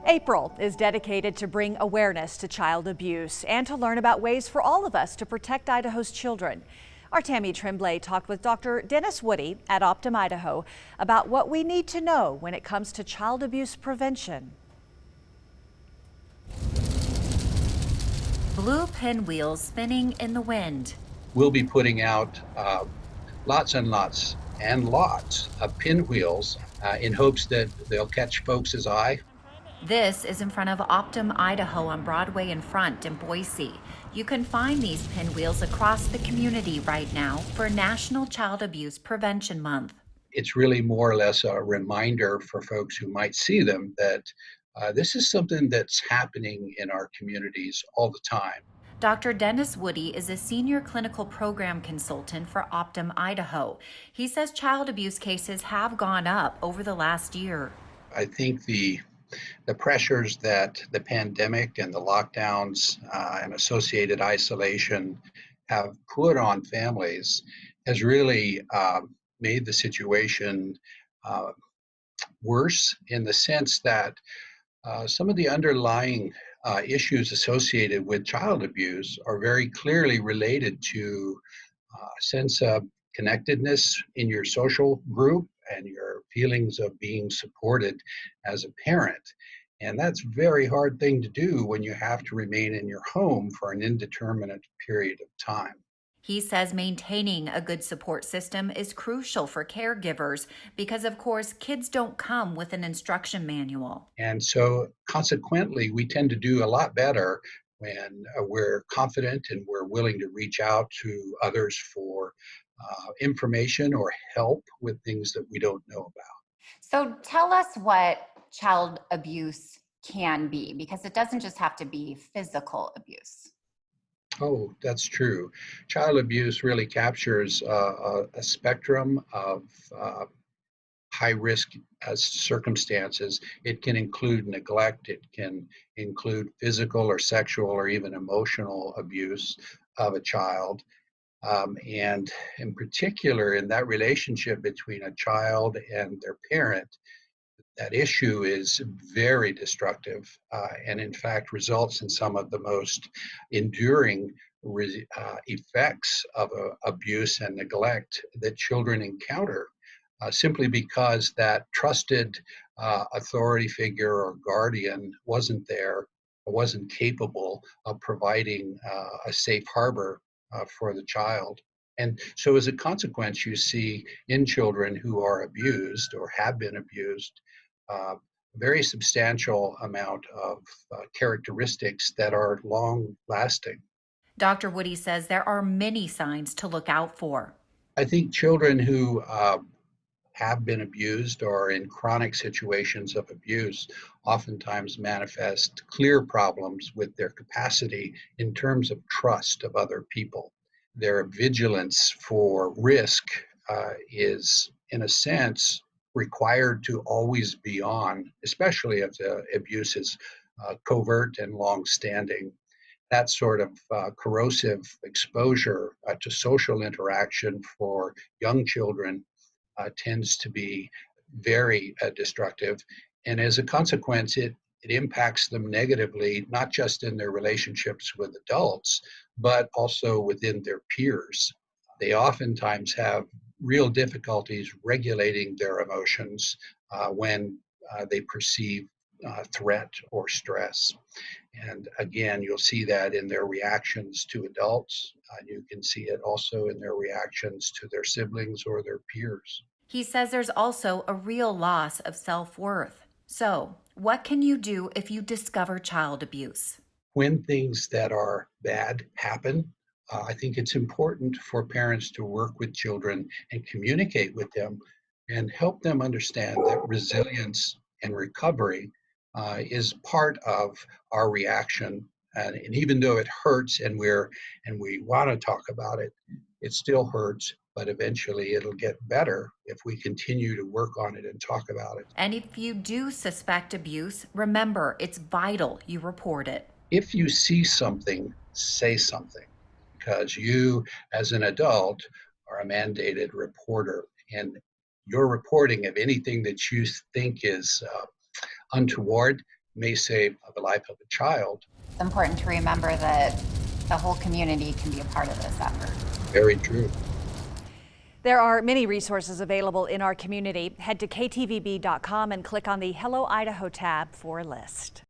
April is dedicated to bring awareness to child abuse and to learn about ways for all of us to protect Idaho's children. Our Tammy Tremblay talked with Dr. Dennis Woody at Optum Idaho about what we need to know when it comes to child abuse prevention. Blue pinwheels spinning in the wind. We'll be putting out lots and lots and lots of pinwheels in hopes that they'll catch folks' eye. This is in front of Optum Idaho on Broadway and Front in Boise. You can find these pinwheels across the community right now for National Child Abuse Prevention Month. It's really more or less a reminder for folks who might see them that this is something that's happening in our communities all the time. Dr. Dennis Woody is a senior clinical program consultant for Optum Idaho. He says child abuse cases have gone up over the last year. I think the pressures that the pandemic and the lockdowns and associated isolation have put on families has really made the situation worse in the sense that some of the underlying issues associated with child abuse are very clearly related to a sense of connectedness in your social group and your feelings of being supported as a parent. And that's a very hard thing to do when you have to remain in your home for an indeterminate period of time. He says maintaining a good support system is crucial for caregivers because, of course, kids don't come with an instruction manual. And so consequently, we tend to do a lot better when we're confident and we're willing to reach out to others for information or help with things that we don't know about. So tell us what child abuse can be, because it doesn't just have to be physical abuse. Oh, that's true. Child abuse really captures a spectrum of high risk circumstances. It can include neglect, it can include physical or sexual or even emotional abuse of a child. And in particular, in that relationship between a child and their parent, that issue is very destructive and in fact results in some of the most enduring effects of abuse and neglect that children encounter simply because that trusted authority figure or guardian wasn't there, wasn't capable of providing a safe harbor for the child. And so as a consequence, you see in children who are abused or have been abused, a very substantial amount of characteristics that are long lasting. Dr. Woody says there are many signs to look out for. I think children who have been abused or in chronic situations of abuse oftentimes manifest clear problems with their capacity in terms of trust of other people. Their vigilance for risk is, in a sense, required to always be on, especially if the abuse is covert and long-standing. That sort of corrosive exposure to social interaction for young children tends to be very destructive. And as a consequence, it impacts them negatively, not just in their relationships with adults, but also within their peers. They oftentimes have real difficulties regulating their emotions when they perceive threat or stress. And again, you'll see that in their reactions to adults. You can see it also in their reactions to their siblings or their peers. He says there's also a real loss of self-worth. So, what can you do if you discover child abuse? When things that are bad happen, I think it's important for parents to work with children and communicate with them and help them understand that resilience and recovery is part of our reaction. And even though it hurts and we want to talk about it, it still hurts, but eventually it'll get better if we continue to work on it and talk about it. And if you do suspect abuse, remember, it's vital you report it. If you see something, say something, because you, as an adult, are a mandated reporter, and your reporting of anything that you think is untoward may save the life of a child. It's important to remember that the whole community can be a part of this effort. Very true. There are many resources available in our community. Head to ktvb.com and click on the Hello Idaho tab for a list.